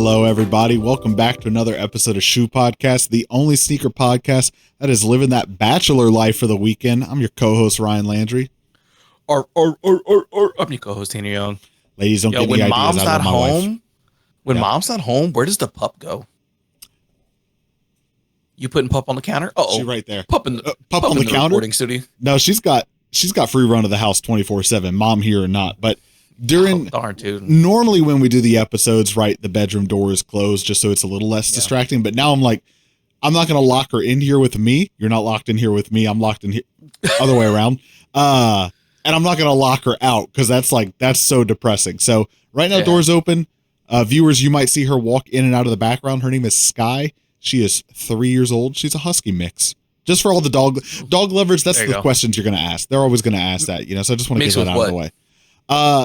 Hello, everybody. Welcome back to another episode of Shoe Podcast, the only sneaker podcast that is living that bachelor life for the weekend. I'm your co-host, Ryan Landry. I'm your co-host, Tanner Young. Ladies, don't get any ideas mom's out not of my home, wife. Mom's not home, where does the pup go? You putting pup on the counter? She's right there. Pup on the counter. Recording studio. No, she's got free run of the house 24/7, mom here or not. But normally when we do the episodes, right, the bedroom door is closed just so it's a little less distracting. But now I'm like, I'm not going to lock her in here with me. You're not locked in here with me. I'm locked in here, other way around. And I'm not going to lock her out because that's so depressing. So right now, door's open. Viewers, you might see her walk in and out of the background. Her name is Sky. She is 3 years old. She's a husky mix. Just for all the dog lovers, that's the questions you're going to ask. They're always going to ask that, so I just want to get that out of the way.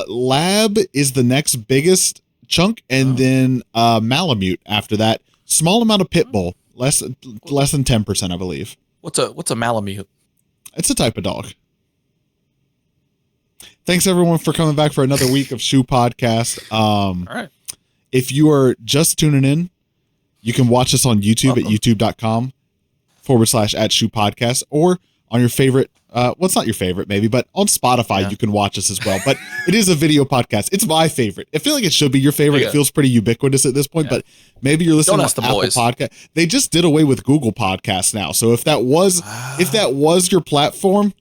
Lab is the next biggest chunk, and then Malamute after that. Small amount of pit bull, less than 10%, I believe. What's a Malamute? It's a type of dog. Thanks everyone for coming back for another week of Shoe Podcast. All right. If you are just tuning in, you can watch us on YouTube at youtube.com/@shoepodcast or on your favorite, it's not your favorite maybe, but on Spotify you can watch us as well. But it is a video podcast. It's my favorite. I feel like it should be your favorite. It feels pretty ubiquitous at this point, but maybe you're listening to Apple Podcast. They just did away with Google Podcasts now. So if that was your platform,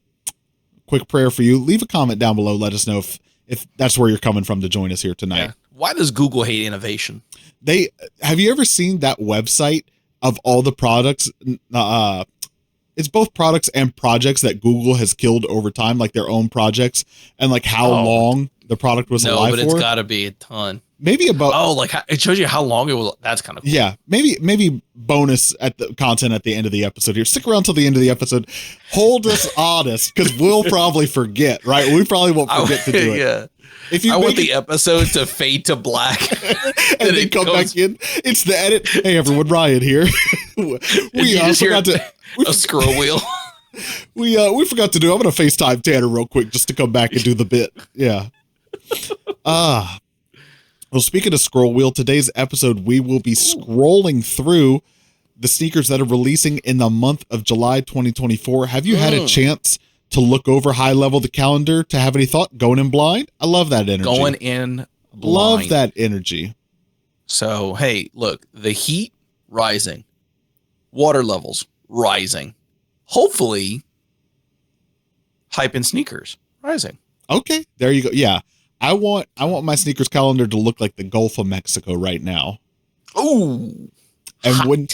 quick prayer for you. Leave a comment down below. Let us know if that's where you're coming from to join us here tonight. Yeah. Why does Google hate innovation? Have you ever seen that website of all the products? It's both products and projects that Google has killed over time, like their own projects, and like how long the product was alive for. No, but it's got to be a ton. Maybe about it shows you how long it was. That's kind of cool. Yeah, maybe bonus at the content at the end of the episode here. Stick around till the end of the episode. Hold us honest, because we'll probably forget. Right? We probably won't forget to do it. Yeah. I want the episode to fade to black and then come back in. It's the edit. Hey everyone, Ryan here. we forgot to a scroll wheel. We forgot to do. I'm gonna FaceTime Tanner real quick just to come back and do the bit. Yeah. Well, speaking of scroll wheel, today's episode we will be scrolling through the sneakers that are releasing in the month of July 2024. Have you had a chance to look over high level the calendar, to have any thought? Going in blind? I love that energy. Going in blind. Love that energy. So, hey, look, the heat rising, water levels rising, hopefully hype in sneakers rising. Okay, there you go. Yeah, I want my sneakers calendar to look like the Gulf of Mexico right now. Ooh, and when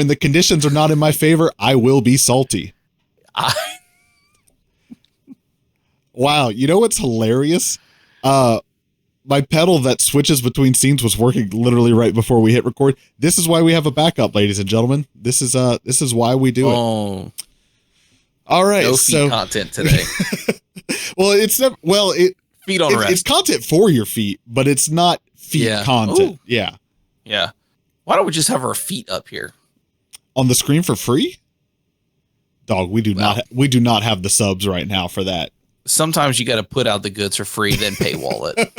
the conditions are not in my favor, I will be salty. Wow, you know what's hilarious? My pedal that switches between scenes was working literally right before we hit record. This is why we have a backup, ladies and gentlemen. This is why we do it. Oh, all right. No feet content today. Well, feet on rest. It's content for your feet, but it's not feet content. Ooh. Yeah. Yeah. Why don't we just have our feet up here on the screen for free? Dog, we do not have the subs right now for that. Sometimes you got to put out the goods for free, then paywall it.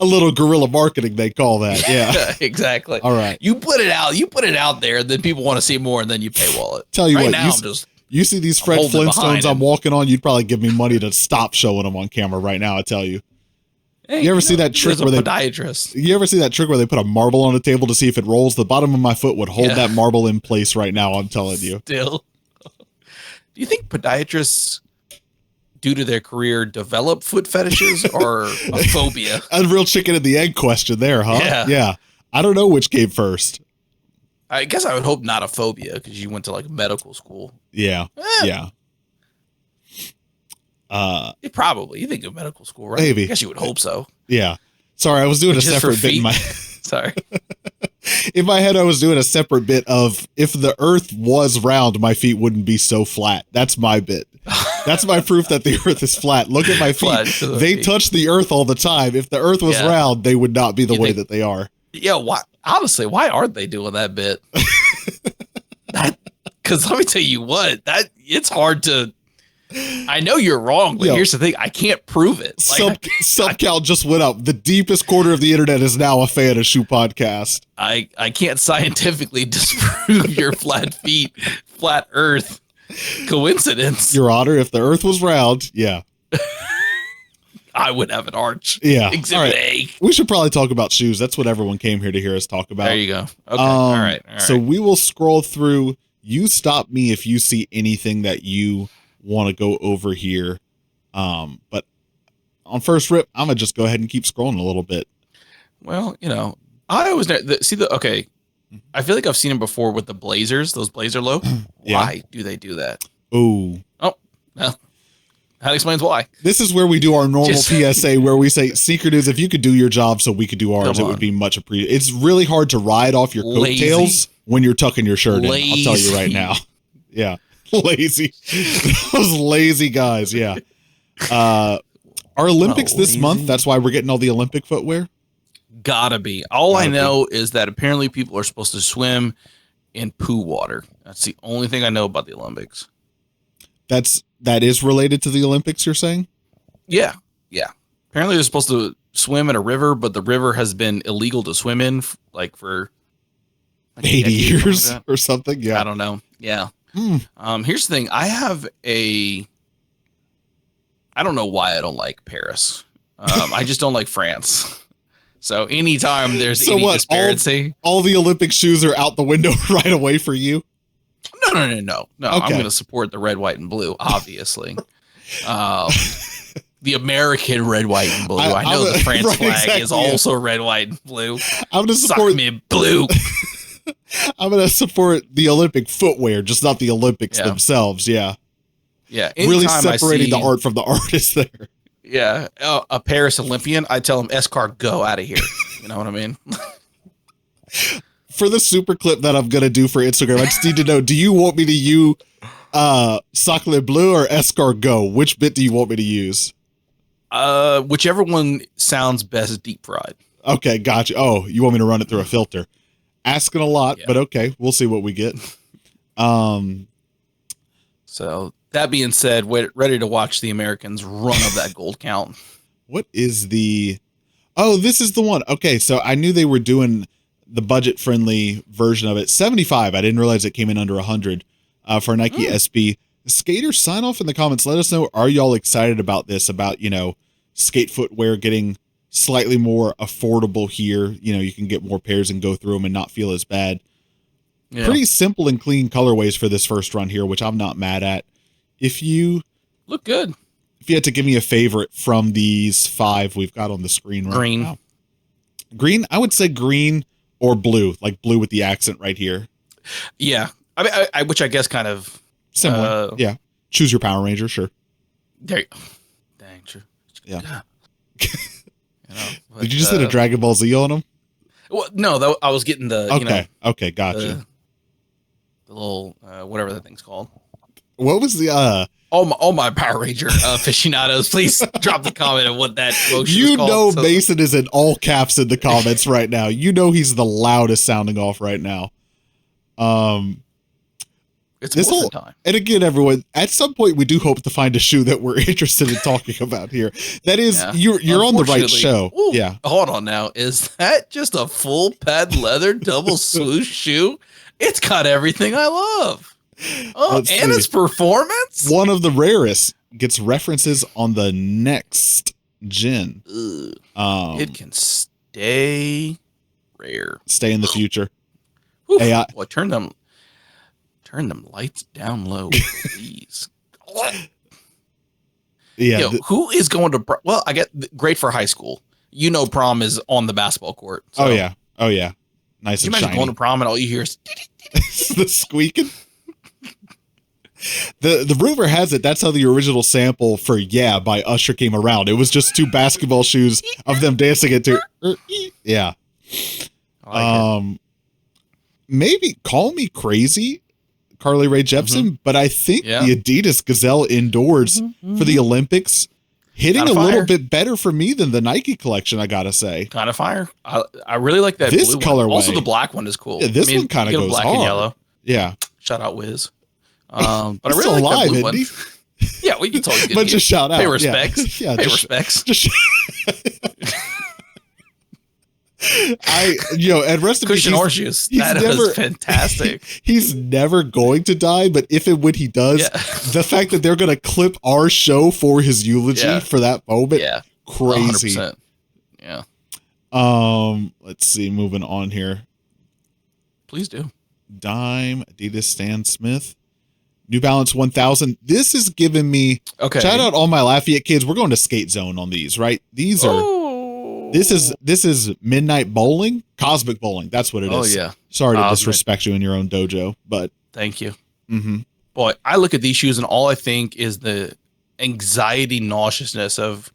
A little guerrilla marketing, they call that. Yeah, exactly. All right. You put it out there, and then people want to see more, and then you paywall it. Tell you what, you see these Fred Flintstones I'm walking on, you'd probably give me money to stop showing them on camera right now, I tell you. Hey, you ever see that trick where you ever see that trick where they put a marble on a table to see if it rolls? The bottom of my foot would hold that marble in place right now, I'm telling you. Still. Do you think podiatrists, due to their career, develop foot fetishes or a phobia? A real chicken and the egg question there, huh? Yeah. I don't know which came first. I guess I would hope not a phobia, because you went to like medical school. Yeah. Yeah. Probably. You think of medical school, right? Maybe. I guess you would hope so. Yeah. Sorry, I was doing a separate bit in my Sorry. In my head, I was doing a separate bit of, if the earth was round, my feet wouldn't be so flat. That's my bit. That's my proof that the earth is flat. Look at my feet. They touch the earth all the time. If the earth was round, they would not be the way that they are. Yeah. Honestly, why aren't they doing that bit? Because let me tell you what, it's hard to I know you're wrong, but here's the thing. I can't prove it. Sub count just went up. The deepest corner of the internet is now a fan of Shoe Podcast. I can't scientifically disprove your flat earth coincidence. Your Honor, if the earth was round, yeah. I would have an arch. Yeah. Exhibit A. We should probably talk about shoes. That's what everyone came here to hear us talk about. There you go. Okay. All right. So we will scroll through. You stop me if you see anything that you want to go over here. But on first rip, I'm going to just go ahead and keep scrolling a little bit. Well, I always okay. I feel like I've seen them before with the Blazers, those Blazer low. Yeah. Why do they do that? Oh, well, that explains why. This is where we do our normal PSA where we say, Sneaker Dudes, if you could do your job so we could do ours, it would be much appreciated. It's really hard to ride off your coattails when you're tucking your shirt in. I'll tell you right now. Yeah. Lazy. Those lazy guys. Yeah. Our Olympics this month. That's why we're getting all the Olympic footwear. Gotta be. All I know is that apparently people are supposed to swim in poo water. That's the only thing I know about the Olympics. That is related to the Olympics, you're saying? Yeah. Apparently they're supposed to swim in a river, but the river has been illegal to swim in for 80 years or something. Yeah. I don't know. Yeah. Here's the thing. I don't know why I don't like Paris. I just don't like France. So anytime there's any disparity. All the Olympic shoes are out the window right away for you? No. Okay. I'm going to support the red, white, and blue, obviously. The American red, white, and blue. I know the France flag is also red, white, and blue. I'm going to support blue. I'm going to support the Olympic footwear, just not the Olympics themselves. Yeah. Yeah. Really separating the art from the artist there. Yeah. A Paris Olympian, I tell him, Escar, go out of here. You know what I mean? For the super clip that I'm going to do for Instagram, I just need to know, do you want me to use Sacre Bleu or Escargot? Which bit do you want me to use? Whichever one sounds best deep fried. Okay, gotcha. Oh, you want me to run it through a filter? Asking a lot, but okay, we'll see what we get. So that being said, we're ready to watch the Americans run of that gold count. What is the... Oh, this is the one. Okay, so I knew they were doing the budget-friendly version of it. 75. I didn't realize it came in under 100 for Nike SB. Skaters, sign off in the comments. Let us know, are y'all excited about this? About, skate footwear getting slightly more affordable here. You can get more pairs and go through them and not feel as bad. Yeah. Pretty simple and clean colorways for this first run here, which I'm not mad at. If you look good, if you had to give me a favorite from these 5 we've got on the screen right now. Green, I would say green or blue, like blue with the accent right here. Yeah. I mean, which I guess kind of similar. Yeah. Choose your Power Ranger. Sure. There you go. Dang, true. Yeah. Did you just hit a Dragon Ball Z on them? Well, no, I was getting the, Okay. Gotcha. The little, whatever that thing's called. What was the, all my Power Ranger aficionados, please drop the comment on what that motion is called. Mason is in all caps in the comments right now. He's the loudest sounding off right now. It's this whole time. And again, everyone, at some point we do hope to find a shoe that we're interested in talking about here. That is, you're on the right show. Ooh, yeah. Hold on now. Is that just a full pad leather double swoosh shoe? It's got everything I love. Oh, and its performance. One of the rarest, gets references on the next gen. It can stay rare. Stay in the future. Hey, boy, turn them lights down low, please. Yeah. Yo, who is going to well, I get great for high school. Prom is on the basketball court. So. Oh yeah. Nice and shiny. Imagine going to prom and all you hear is the squeaking. The rumor has it that's how the original sample for Yeah by Usher came around. It was just 2 basketball shoes of them dancing into yeah. Maybe call me crazy, Carly Rae Jepsen, but I think the Adidas Gazelle indoors for the Olympics hitting a little bit better for me than the Nike collection, I gotta say. Kind of fire. I really like that this blue colorway. One. Also, the black one is cool. Yeah, this one kind of goes black hard. and yellow. Yeah. Shout out Wiz. But I really like that blue one. Yeah, we can totally but just shout out. Pay respects. Yeah, pay respects. And rest in peace. Cushion horseshoes. That was fantastic. He's never going to die, but if and when he does, the fact that they're going to clip our show for his eulogy for that moment, crazy. 100%. Yeah. Let's see. Moving on here. Please do. Dime, Adidas, Stan Smith, New Balance 1000. This is giving me shout out all my Lafayette kids. We're going to Skate Zone on these, right? These are this is midnight bowling, cosmic bowling. That's what it is. Oh yeah. Sorry to disrespect you in your own dojo, but thank you. Boy, I look at these shoes and all I think is the anxiety, nauseousness of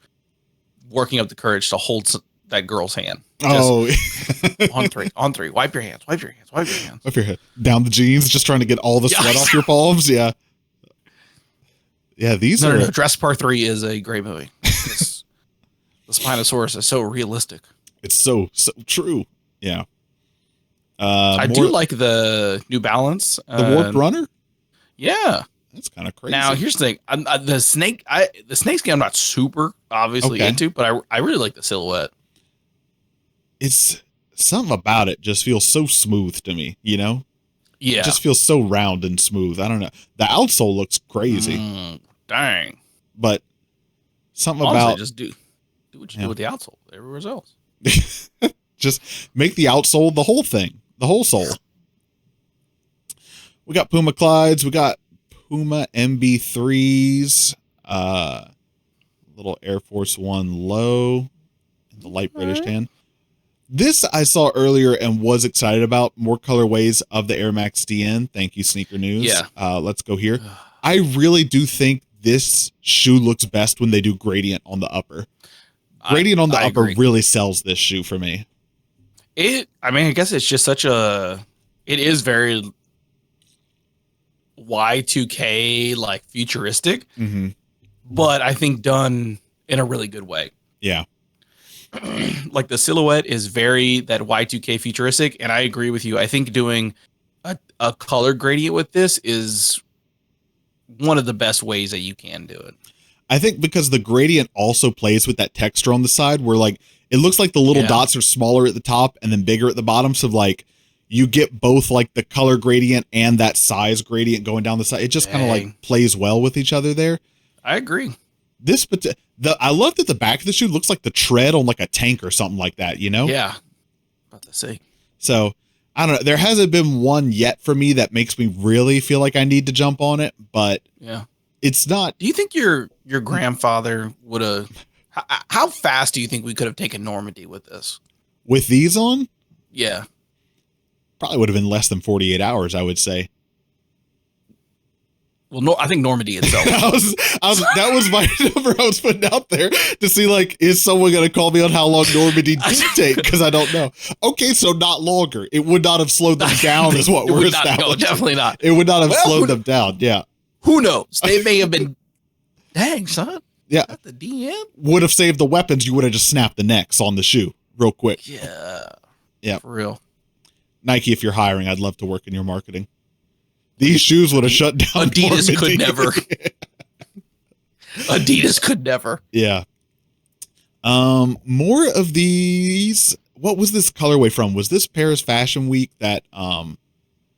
working up the courage to hold that girl's hand. Just on three. Wipe your hands. Wipe your head. Down the jeans, just trying to get all the sweat off your palms. Yeah. Yeah, these are... No. Dress Part 3 is a great movie. The Spinosaurus is so realistic. It's so true. Yeah. I do like the New Balance. The Warped Runner? Yeah. That's kind of crazy. Now, here's the thing. The snakeskin I'm not super obviously into, but I really like the silhouette. It's something about it just feels so smooth to me, you know? Yeah. It just feels so round and smooth. I don't know. The outsole looks crazy. Dang. But something honestly, about... just do what you do with the outsole everywhere else. Just make the outsole the whole thing. The whole sole. We got Puma Clydes. We got Puma MB3s. Little Air Force One low. In the light British tan. This I saw earlier and was excited about. More colorways of the Air Max DN. Thank you, Sneaker News. Yeah. Let's go here. I really do think this shoe looks best when they do gradient on the upper. Gradient on the upper really sells this shoe for me. I guess it's just it is very Y2K, like futuristic, but I think done in a really good way. Yeah. Like the silhouette is very that Y2K futuristic, and I agree with you. I think doing a color gradient with this is one of the best ways that you can do it. I think because the gradient also plays with that texture on the side where like it looks like the little dots are smaller at the top and then bigger at the bottom. So like you get both like the color gradient and that size gradient going down the side. It just kind of like plays well with each other there. I agree. I love that the back of the shoe looks like the tread on like a tank or something like that, you know? Yeah. About to say. So I don't know. There hasn't been one yet for me that makes me really feel like I need to jump on it, but it's not. Do you think your grandfather would have, how fast do you think we could have taken Normandy with this? With these on? Yeah. Probably would have been less than 48 hours, I would say. Well, no, I think Normandy itself. That was my number I was putting out there to see, like, is someone going to call me on how long Normandy did take? Because I don't know. Okay, so not longer. It would not have slowed them down is what we're establishing. No, definitely not. It would not have slowed them down, yeah. Who knows? They may have been, dang, son. Yeah. At the DM? Would have saved the weapons. You would have just snapped the necks on the shoe real quick. Yeah. Yeah. For real. Nike, if you're hiring, I'd love to work in your marketing. These shoes would have shut down. Adidas could never. Adidas could never. Yeah. More of these. What was this colorway from? Was this Paris Fashion Week that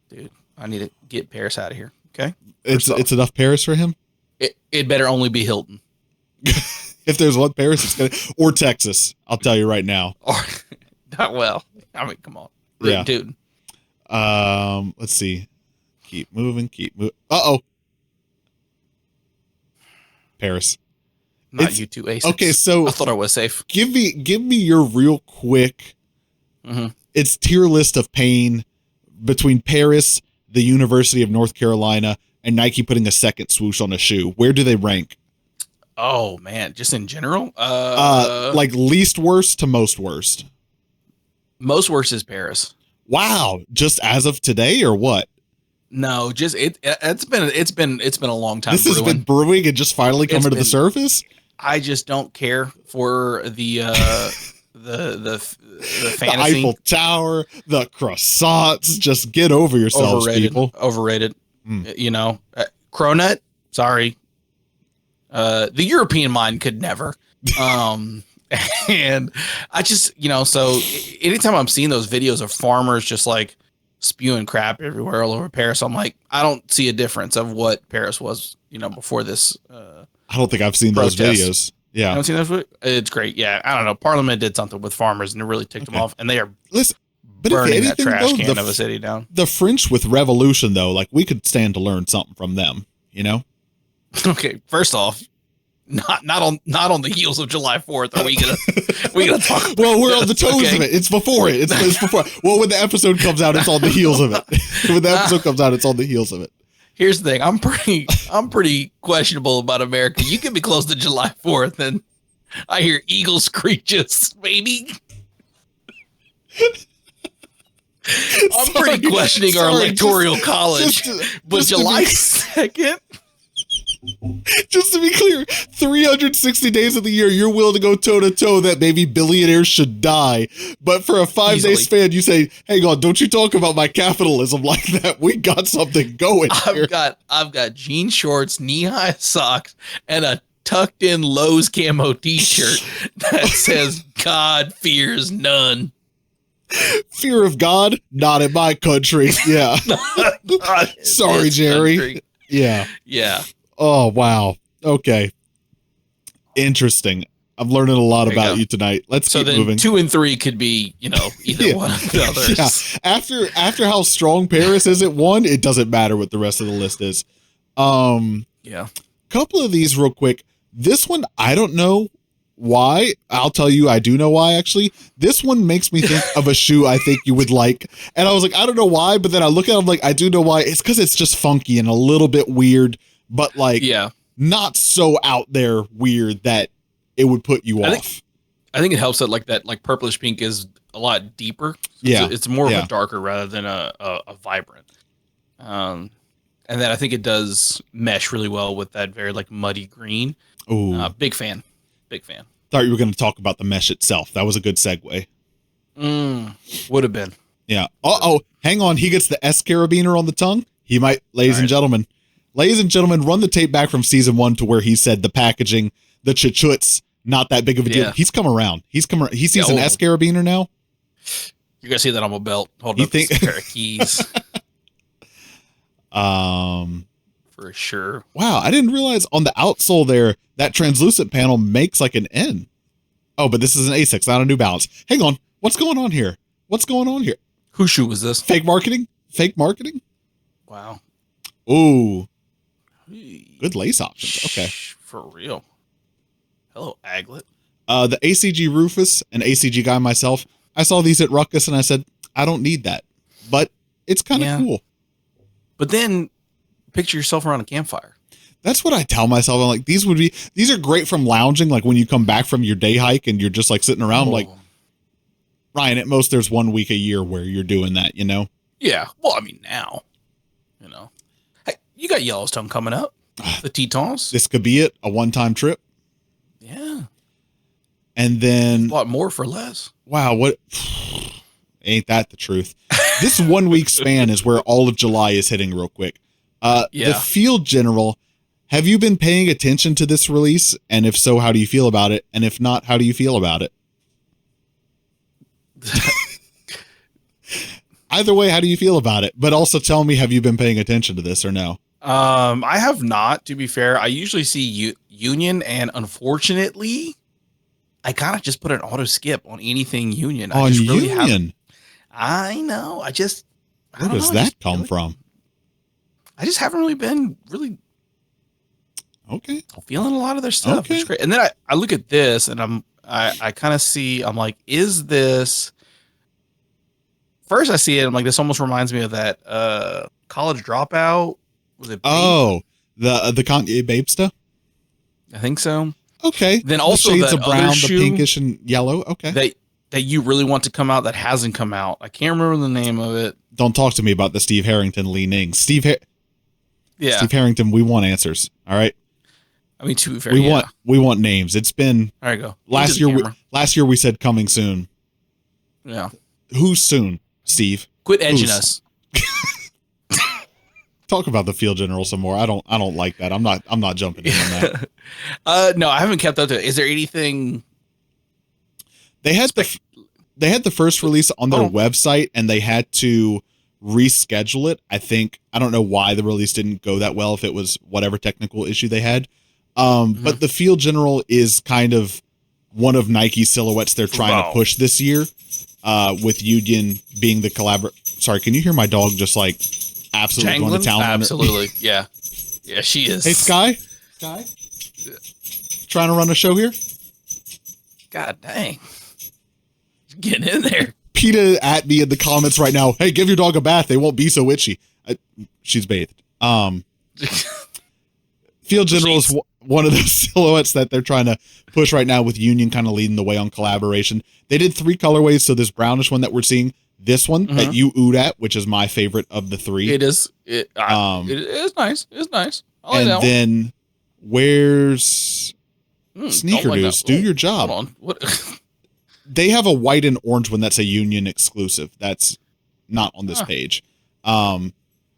Dude, I need to get Paris out of here. Okay. It's enough Paris for him? It better only be Hilton. If there's one Paris, it's gonna or Texas. I'll tell you right now. Or not well. I mean, come on. Yeah. Dude. Let's see. Keep moving. Uh-oh. Paris. Not you two aces. Okay, so I thought I was safe. Give me your real quick. It's tier list of pain between Paris, the University of North Carolina, and Nike putting a second swoosh on a shoe. Where do they rank? Oh man, just in general? Like least worst to most worst. Most worst is Paris. Wow, just as of today or what? No, just it's been a long time. This has been brewing and just finally coming to the surface. I just don't care for the fantasy. The Eiffel Tower, the croissants. Just get over yourselves, people. Overrated. You know, Cronut. Sorry, The European mind could never. And I just, so anytime I'm seeing those videos of farmers just like spewing crap everywhere all over Paris, I'm like, I don't see a difference of what Paris was, before this. I don't think I've seen those videos. Yeah. I haven't seen those. It's great. Yeah. I don't know. Parliament did something with farmers and it really ticked them off. And they are burning that trash can of a city down. The French with revolution, though, like we could stand to learn something from them, Okay. First off, not on the heels of July 4th are we gonna talk about well, we're on the toes of it. It's before it. It's before. Well, when the episode comes out, it's on the heels of it. When the episode comes out, it's on the heels of it. Here's the thing. I'm pretty questionable about America. You can be close to July 4th and I hear eagle screeches, baby. I'm pretty questioning our electoral college. But July 2nd? Just to be clear, 360 days of the year, you're willing to go toe-to-toe that maybe billionaires should die. But for a 5-day span, you say, hey, God, don't you talk about my capitalism like that. We got something going here. I've got jean shorts, knee-high socks, and a tucked-in Lowe's camo t-shirt that says, God fears none. Fear of God? Not in my country. Yeah. Sorry, Jerry. Country. Yeah. Yeah. Oh, wow. Okay. Interesting. I'm learning a lot about you tonight. Let's keep moving. 2 and 3 could be, either one of the others. Yeah. After how strong Paris is at 1, it doesn't matter what the rest of the list is. Yeah. Couple of these real quick. This one, I don't know why. I'll tell you, I do know why, actually. This one makes me think of a shoe I think you would like. And I was like, I don't know why, but then I look at it, I'm like, I do know why. It's because it's just funky and a little bit weird. But not so out there weird that it would put you off. I think it helps that that purplish pink is a lot deeper. Yeah, it's more of a darker rather than a vibrant. And then I think it does mesh really well with that very muddy green. Ooh, big fan. Thought you were going to talk about the mesh itself. That was a good segue. Would have been. Yeah. Hang on. He gets the S carabiner on the tongue. He might, ladies and gentlemen. Ladies and gentlemen, run the tape back from season 1 to where he said the packaging, the chuchuts, not that big of a deal. Yeah. He's come around. He sees an S carabiner now. You're gonna see that on my belt. Hold up, a pair of keys. For sure. Wow, I didn't realize on the outsole there that translucent panel makes like an N. Oh, but this is an Asics, not a New Balance. Hang on, what's going on here? Whose shoe was this? Fake marketing. Wow. Ooh. Good lace options. Okay. For real. Hello, Aglet. The ACG Rufus and ACG guy myself, I saw these at Ruckus and I said, I don't need that. But it's kind of cool. But then picture yourself around a campfire. That's what I tell myself. I'm like, these are great from lounging, like when you come back from your day hike and you're just like sitting around like, Ryan, at most there's 1 week a year where you're doing that, Yeah. Well, I mean, now, Hey, you got Yellowstone coming up. The Tetons. This could be it. A one-time trip. Yeah. And then a lot more for less. Wow. What? Ain't that the truth? This 1 week span is where all of July is hitting real quick. The Field General, have you been paying attention to this release? And if so, how do you feel about it? And if not, how do you feel about it? Either way, how do you feel about it? But also tell me, have you been paying attention to this or no? I have not, to be fair. I usually see Union, and unfortunately, I kind of just put an auto skip on anything Union. On Union? I know. Where does that come from? I just haven't really been okay. Feeling a lot of their stuff. Okay. Which is great. And then I look at this and I kind of see, I'm like, is this? First I see it, I'm like, this almost reminds me of that College Dropout. Was it? Oh, the Kanye Babe stuff? I think so. Okay. Then also the shades that of brown, shoe, the pinkish and yellow. Okay. That you really want to come out that hasn't come out. I can't remember the name of it. Don't talk to me about the Steve Harrington Li Ning. Steve Harrington, we want answers. All right. I mean, to be fair, we want names. It's been there you go. Last year we said coming soon. Yeah. Who's soon, Steve? Quit edging us. Talk about the field general some more. I don't like that. I'm not jumping in on that. No, I haven't kept up to it. Is there anything? They had the first release on their website, and they had to reschedule it. I don't know why the release didn't go that well, if it was whatever technical issue they had. But the field general is kind of one of Nike's silhouettes they're trying to push this year, with Union being the Sorry, can you hear my dog just like absolutely Jangling? going to town? Absolutely, yeah, she is. Hey, Sky, trying to run a show here. God dang, getting in there. PETA at me in the comments right now. Hey, give your dog a bath; they won't be so itchy. She's bathed. Field General is one of those silhouettes that they're trying to push right now, with Union kind of leading the way on collaboration. They did 3 colorways, so this brownish one that we're seeing, this one that you oohed at, which is my favorite of the 3. It is. It is nice. It's nice. I like and that then one. Where's Sneaker like News? Do your job. Hold on. What? They have a white and orange one that's a Union exclusive. That's not on this page. But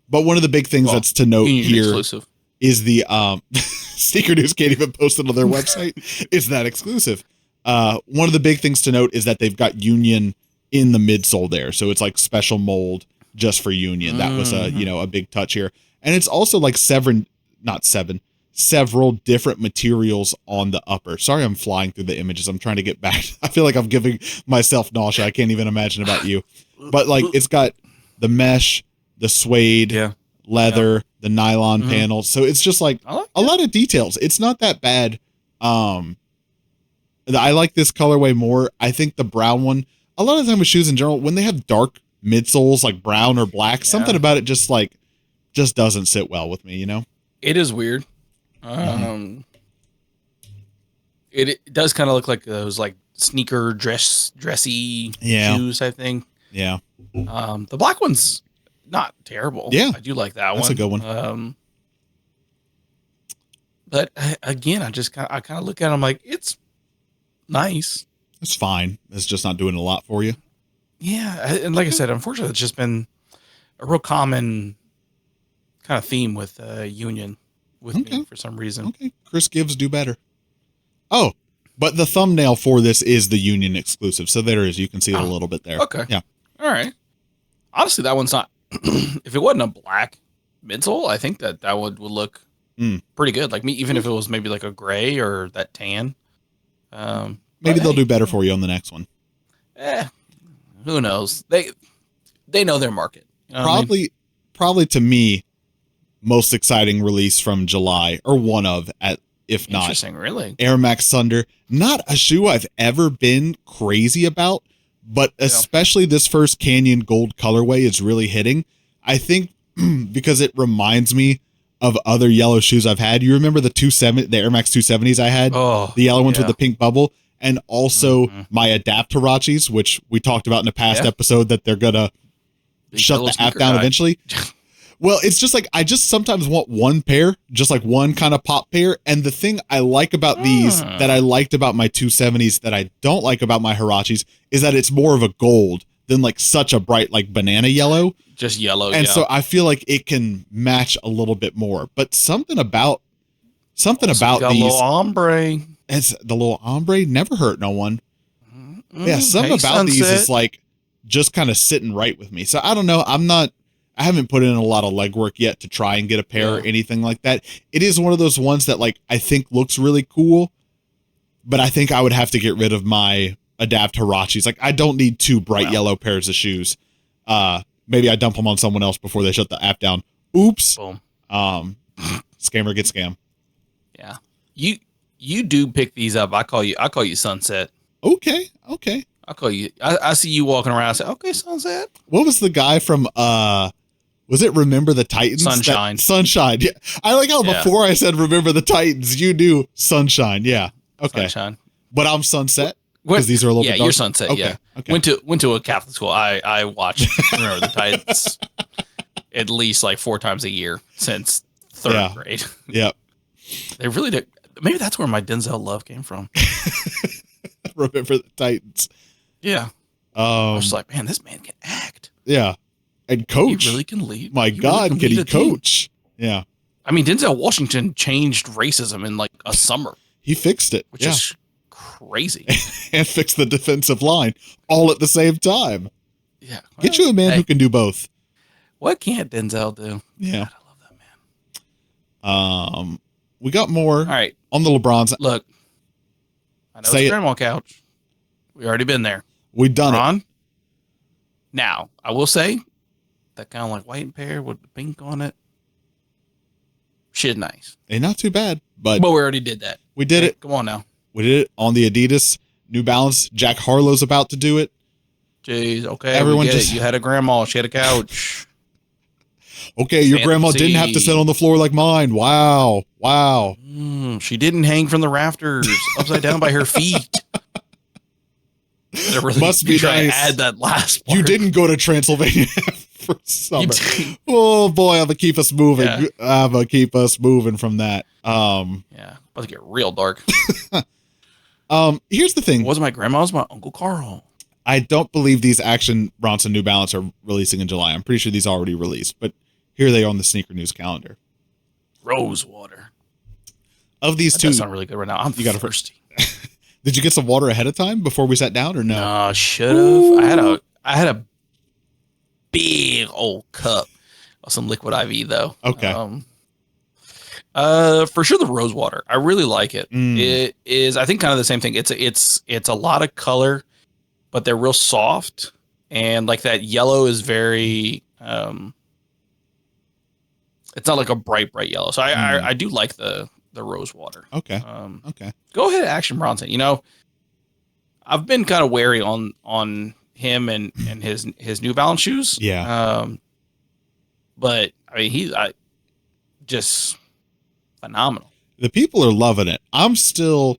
one of the big things that's to note Union here exclusive is the Sneaker News can't even post it on their website. It's that exclusive. One of the big things to note is that they've got Union in the midsole there, so it's like special mold just for Union. That was a big touch here, and it's also like several different materials on the upper. Sorry, I'm flying through the images. I'm trying to get back. I feel like I'm giving myself nausea. I can't even imagine about you, but like it's got the mesh, the suede, leather, the nylon panels. So it's just like a lot of details. It's not that bad. I like this colorway more. I think the brown one, a lot of the time with shoes in general, when they have dark midsoles like brown or black, something about it just doesn't sit well with me, you know? It is weird. It does kind of look like those like sneaker dressy shoes, I think. Yeah. The black one's not terrible. Yeah. I do like that one. That's a good one. But again, I kind of look at them like it's nice. It's fine. It's just not doing a lot for you. Yeah. And like I said, unfortunately, it's just been a real common kind of theme with Union with me for some reason. Okay. Chris Gibbs do better. Oh, but the thumbnail for this is the Union exclusive. So there is. You can see it a little bit there. Okay. Yeah. All right. Honestly, that one's not. If it wasn't a black midsole, I think that would look pretty good. Like me, even if it was maybe like a gray or that tan. Maybe they'll do better for you on the next one. Who knows? They know their market. You know probably to me, most exciting release from July, or one of, if not. Interesting, really. Air Max Thunder. Not a shoe I've ever been crazy about, but especially this first Canyon Gold colorway is really hitting. I think because it reminds me of other yellow shoes I've had. You remember the Air Max 270s I had? Oh, the yellow ones with the pink bubble? And also my Adaptarachis, which we talked about in a past episode that they're going to shut the app down eventually. Well, it's just like, I just sometimes want one pair, just like one kind of pop pair. And the thing I like about these that I liked about my 270s that I don't like about my Hirachis is that it's more of a gold than like such a bright, like banana yellow. Just yellow. And so I feel like it can match a little bit more, but something about these. Little ombre. It's the little ombre never hurt no one. Yeah. Something about Sunset. these is like just kind of sitting right with me. So I don't know. I haven't put in a lot of legwork yet to try and get a pair or anything like that. It is one of those ones that like I think looks really cool, but I think I would have to get rid of my Adapt Hirachis. Like I don't need 2 bright yellow pairs of shoes. Maybe I dump them on someone else before they shut the app down. Oops. Boom. Scammer get scam. Yeah. You do pick these up. I call you Sunset. Okay. I call you. I see you walking around. I say, okay, Sunset. What was the guy from? Was it Remember the Titans? Sunshine. Sunshine. Yeah. I like how before I said Remember the Titans, you knew Sunshine. Yeah. Okay. Sunshine. But I'm Sunset because these are a little bit dark. You're Sunset. Okay. Yeah. Okay. Went to a Catholic school. I watched Remember the Titans at least like 4 times a year since 3rd grade. Yep. They really did. Maybe that's where my Denzel love came from. Remember the Titans. Yeah. I was like, man, this man can act. Yeah. And coach. He really can lead. My God, can he coach? Yeah. I mean, Denzel Washington changed racism in like a summer. He fixed it. Which is crazy. And fixed the defensive line all at the same time. Yeah. Well, get you a man who can do both. What can't Denzel do? Yeah. God, I love that man. We got more all right. on the LeBron's. Look, I know it's grandma couch. We already been there. We've done it. Now, I will say that kind of like white pair with the pink on it. Shit nice. And not too bad. But we already did that. We did it. Come on now. We did it on the Adidas New Balance. Jack Harlow's about to do it. Jeez, okay. Everyone just... You had a grandma. She had a couch. Okay, your grandma didn't have to sit on the floor like mine. Wow. She didn't hang from the rafters upside down by her feet. Really must be nice. Add that last part. You didn't go to Transylvania for summer. Oh boy, I'm gonna keep us moving. Yeah. I'm gonna keep us moving from that. Yeah, about to get real dark. Here's the thing. It wasn't my grandma, it was my Uncle Carl. I don't believe these Action Bronson New Balance are releasing in July. I'm pretty sure these are already released, but here they are on the sneaker news calendar. Rosewater. Of these two, that sounds really good right now. I'm thirsty. Did you get some water ahead of time before we sat down, or no? No, should have. I had a big old cup of some liquid IV though. Okay. For sure the Rosewater. I really like it. It is, I think, kind of the same thing. It's a lot of color, but they're real soft, and like that yellow is very it's not like a bright yellow. So I do like the Rosewater. Okay. Okay. Go ahead, Action Bronson. You know, I've been kind of wary on him and his New Balance shoes. Yeah. But I mean, he's just phenomenal. The people are loving it. I'm still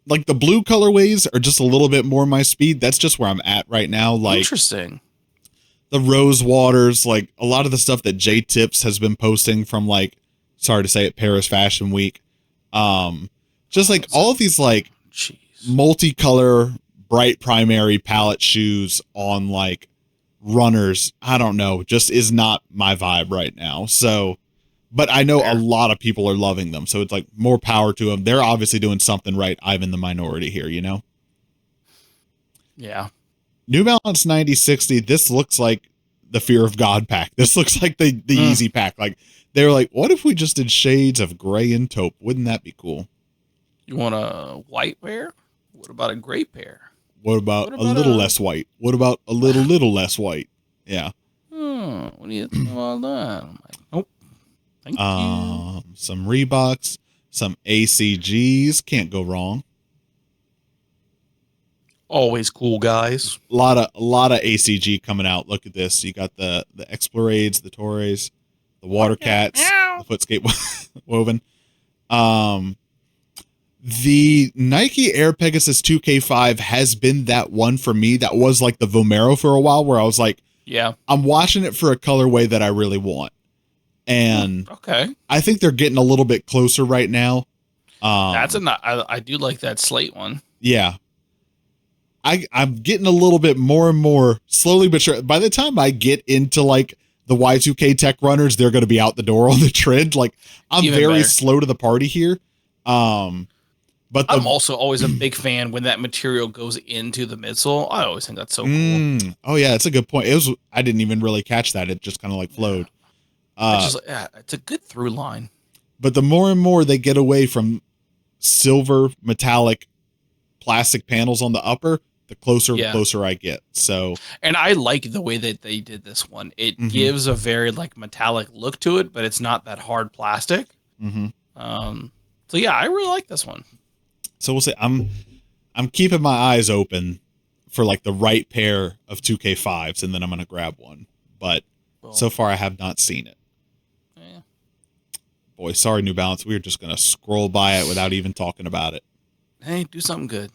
like, the blue colorways are just a little bit more my speed. That's just where I'm at right now. Like, interesting. The Rosewaters, like a lot of the stuff that J Tips has been posting from, like, sorry to say it, Paris Fashion Week. Just like all of these like multicolor, bright primary palette shoes on like runners, I don't know, just is not my vibe right now. So, but I know a lot of people are loving them. So it's like, more power to them. They're obviously doing something right. I'm in the minority here, you know? Yeah. New Balance 9060. This looks like the Fear of God pack. This looks like the Easy pack. Like, they were like, what if we just did shades of gray and taupe? Wouldn't that be cool? You want a white pair? What about a gray pair? What about a little less white? What about a little less white? Yeah. What do you think about that? I'm like, nope. Thank you. Some Reeboks, some ACGs. Can't go wrong. Always cool, guys. A lot of ACG coming out. Look at this. You got the Explorades, the Torres, the Water Cats, the Footscape woven. The Nike Air Pegasus 2K5 has been that one for me. That was like the Vomero for a while, where I was like, yeah, I'm watching it for a colorway that I really want. And okay, I think they're getting a little bit closer right now. I do like that slate one. Yeah. I'm getting a little bit more and more slowly but sure. By the time I get into like the Y2K tech runners, they're going to be out the door on the trend. Like, I'm even very slow to the party here. But I'm also always a big fan when that material goes into the midsole. I always think that's so cool. Oh yeah, it's a good point. I didn't even really catch that. It just kind of like flowed. It's a good through line. But the more and more they get away from silver metallic plastic panels on the upper, the closer I get. So, and I like the way that they did this one. It gives a very like metallic look to it, but it's not that hard plastic. So yeah, I really like this one. So we'll say I'm keeping my eyes open for like the right pair of 2K5s, and then I'm going to grab one. But so far I have not seen it. Yeah. Boy, sorry, New Balance. We were just going to scroll by it without even talking about it. Hey, do something good.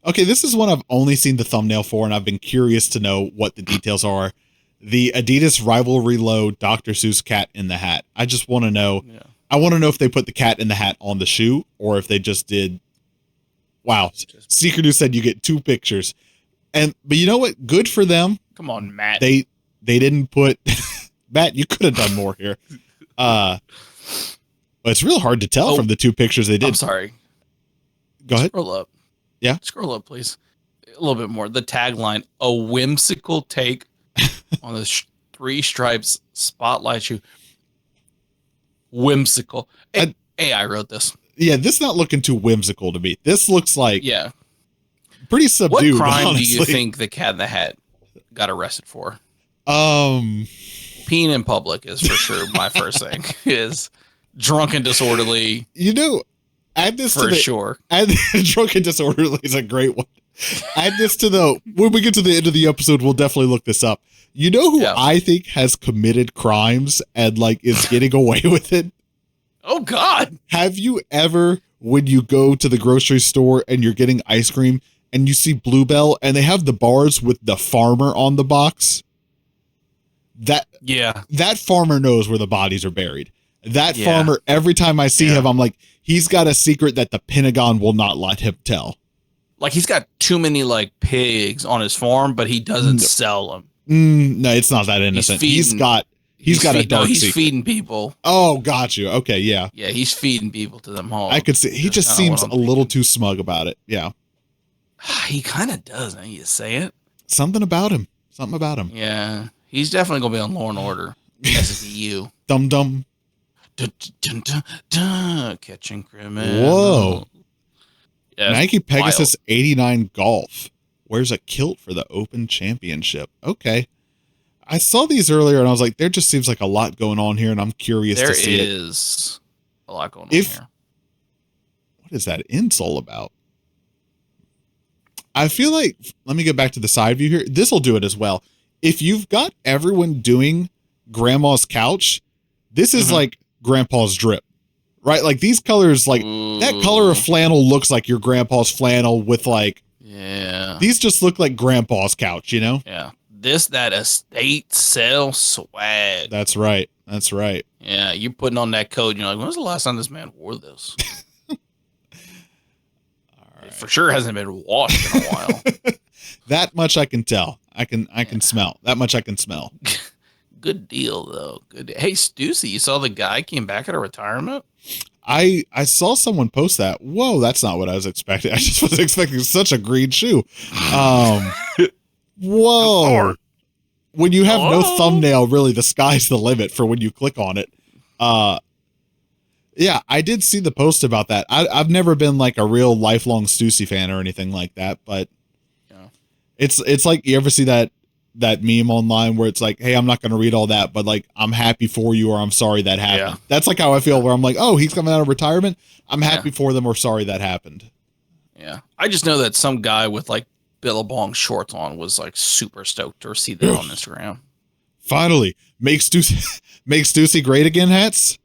Okay, this is one I've only seen the thumbnail for, and I've been curious to know what the details are. The Adidas Rivalry Low Dr. Seuss cat in the hat. I just want to know. Yeah. I want to know if they put the cat in the hat on the shoe, or if they just did. Wow. Sneaker News said you get 2 pictures. But you know what? Good for them. Come on, Matt. They They didn't put Matt, you could have done more here. But it's real hard to tell from the two pictures they did. I'm sorry. Go ahead. Scroll up. Yeah. Scroll up, please. A little bit more. The tagline, a whimsical take on the three stripes spotlight shoe. Whimsical. Hey, I wrote this. Yeah, this is not looking too whimsical to me. This looks like pretty subdued. What crime honestly. do you think the Cat in the Hat got arrested for? Peeing in public is for sure my first thing. Is drunk and disorderly. Add this for sure. Add drunk and disorderly is a great one. Add this to when we get to the end of the episode, we'll definitely look this up. You know who I think has committed crimes and like is getting away with it? Oh God. Have you ever, when you go to the grocery store and you're getting ice cream and you see Bluebell and they have the bars with the farmer on the box? That farmer knows where the bodies are buried. That farmer, every time I see him, I'm like, he's got a secret that the Pentagon will not let him tell. Like he's got too many like pigs on his farm, but he doesn't sell them. No, it's not that innocent. He's got a dark secret. He's feeding people. Oh, got you. Okay, yeah. Yeah, he's feeding people to them home. I could see. He just seems a little too smug about it. Yeah. He kind of does, now you say it. Something about him. Yeah. He's definitely going to be on Law and Order. SVU. Dum dum. Catching criminal. Whoa. Yeah, Nike Pegasus 89 Golf. Wears a kilt for the Open Championship. Okay. I saw these earlier and I was like, there just seems like a lot going on here and I'm curious to see it. There is a lot going on here. What is that insole about? I feel like, let me get back to the side view here. This will do it as well. If you've got everyone doing Grandma's couch, this is like Grandpa's drip, right? Like these colors, like that color of flannel looks like your grandpa's flannel with like, these just look like Grandpa's couch, you know? Yeah. That estate sale swag. That's right. Yeah. You're putting on that coat and you're like, when was the last time this man wore this? It for sure hasn't been washed in a while. That much I can tell. I can smell. That much I can smell. Good deal, though. Good. Hey, Stussy, you saw the guy came back at a retirement? I saw someone post that. Whoa, that's not what I was expecting. I just was expecting such a green shoe. Whoa. When you have no thumbnail, really, the sky's the limit for when you click on it. Yeah, I did see the post about that. I've never been like a real lifelong Stussy fan or anything like that, but it's like, you ever see that meme online where it's like, hey, I'm not going to read all that, but like, I'm happy for you or I'm sorry that happened. Yeah. That's like how I feel, where I'm like, oh, he's coming out of retirement. I'm happy for them or sorry that happened. Yeah. I just know that some guy with like Billabong shorts on was like super stoked to see that on Instagram. Finally, make Stussy great again, hats.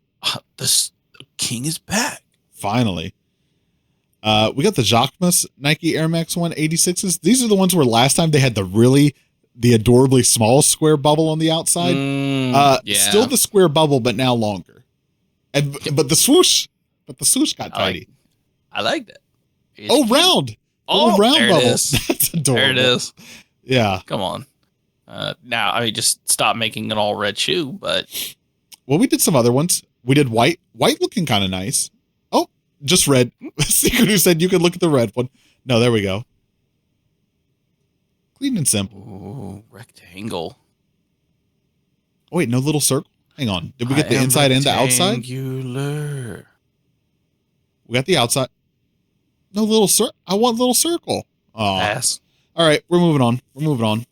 The king is back. Finally. We got the Jacquemus Nike Air Max 186s. These are the ones where last time they had the adorably small square bubble on the outside. Still the square bubble, but now longer. But the swoosh got tiny. I like that. Round. Round bubble. That's adorable. There it is. Yeah. Come on. Now, I mean, just stop making an all red shoe, but. Well, we did some other ones. We did white looking kind of nice. Oh, just red. Secret who said you could look at the red one. No, there we go. Clean and simple. Ooh, rectangle. Oh, wait, no little circle. Hang on. Did we get the inside and the outside? Rectangular. We got the outside. No little circle. I want little circle. Oh. Pass. All right, we're moving on.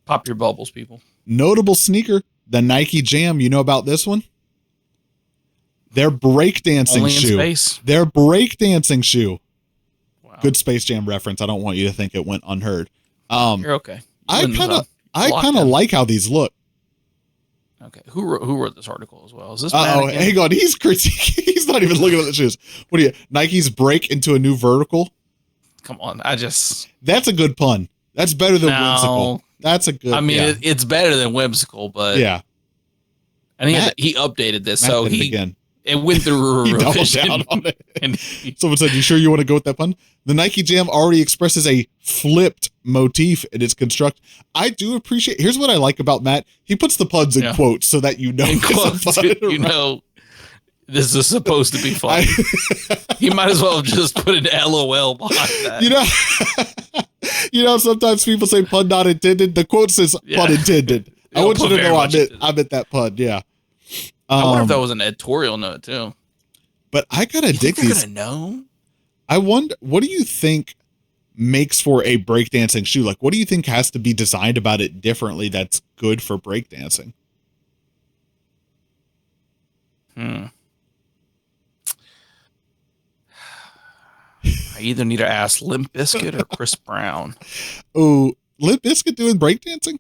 Pop your bubbles, people. Notable sneaker, the Nike Jam. You know about this one? Their breakdancing shoe. Their breakdancing shoe. Wow. Good Space Jam reference. I don't want you to think it went unheard. You're okay. I kind of like how these look. Okay. Who wrote this article as well? Is this? Hang on. He's critiquing. He's not even looking at the shoes. What do you? Nike's break into a new vertical. Come on. That's a good pun. That's better than whimsical. That's a good. I mean, it's better than whimsical, but yeah. And he updated this, so he It went through he doubled revision. down on it. And someone said, "You sure you want to go with that pun?" The Nike Jam already expresses a flipped motif in its construct. I do appreciate. Here's what I like about Matt. He puts the puns in quotes so that you know in quotes, you know this is supposed to be fun. He might as well have just put an LOL behind that. You know, sometimes people say pun not intended. The quote says pun intended. I want you to know I meant that pun. Yeah. I wonder if that was an editorial note too. But I gotta dig these. Gonna know? I wonder, what do you think makes for a breakdancing shoe? Like, what do you think has to be designed about it differently that's good for breakdancing? I either need to ask Limp Bizkit or Chris Brown. Oh, Limp Bizkit doing breakdancing?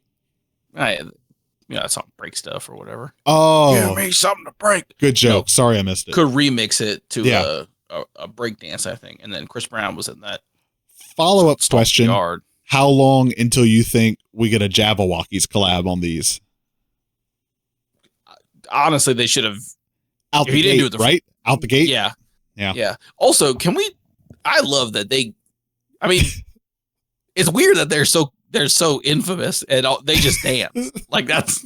It's on break stuff or whatever. Oh, give me something to break. Good joke. Sorry, I missed it. Could remix it to a break dance, I think. And then Chris Brown was in that. Follow-up question. How long until you think we get a Jabberwockies collab on these? Honestly, they should have. Out the gate, right? Out the gate? Yeah. Also, I love that it's weird that they're so infamous and they just dance. Like that's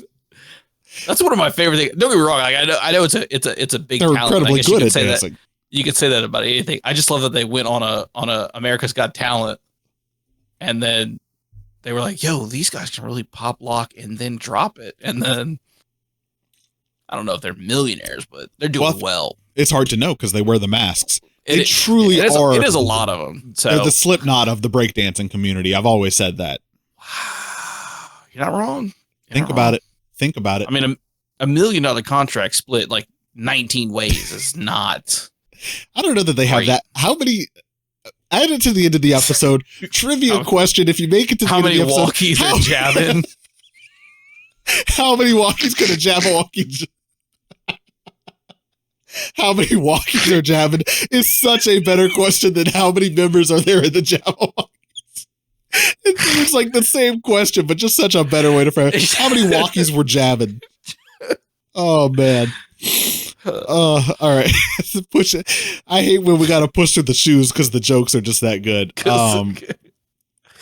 one of my favorite things. Don't get me wrong. Like, I know it's a big talent. Incredibly good at dancing. You could say that about anything. I just love that they went on a America's Got Talent, and then they were like, "Yo, these guys can really pop lock and then drop it." And then I don't know if they're millionaires, but they're doing well. It's hard to know because they wear the masks. They truly are. It is a lot of them. So they're the Slipknot of the breakdancing community. I've always said that. You're not wrong. Think about it. I mean, $1 million contract split like 19 ways is not. I don't know that they have that. How many? Add it to the end of the episode. Trivia question. If you make it to the end of the episode. How many walkies are jabbing? How many walkies could a Jabberwocky? How many walkies are jabbing is such a better question than how many members are there in the Jabberwockies. It's like the same question, but just such a better way to frame it. How many walkies were jabbing? Oh, man. All right. Push it. I hate when we got to push through the shoes because the jokes are just that good.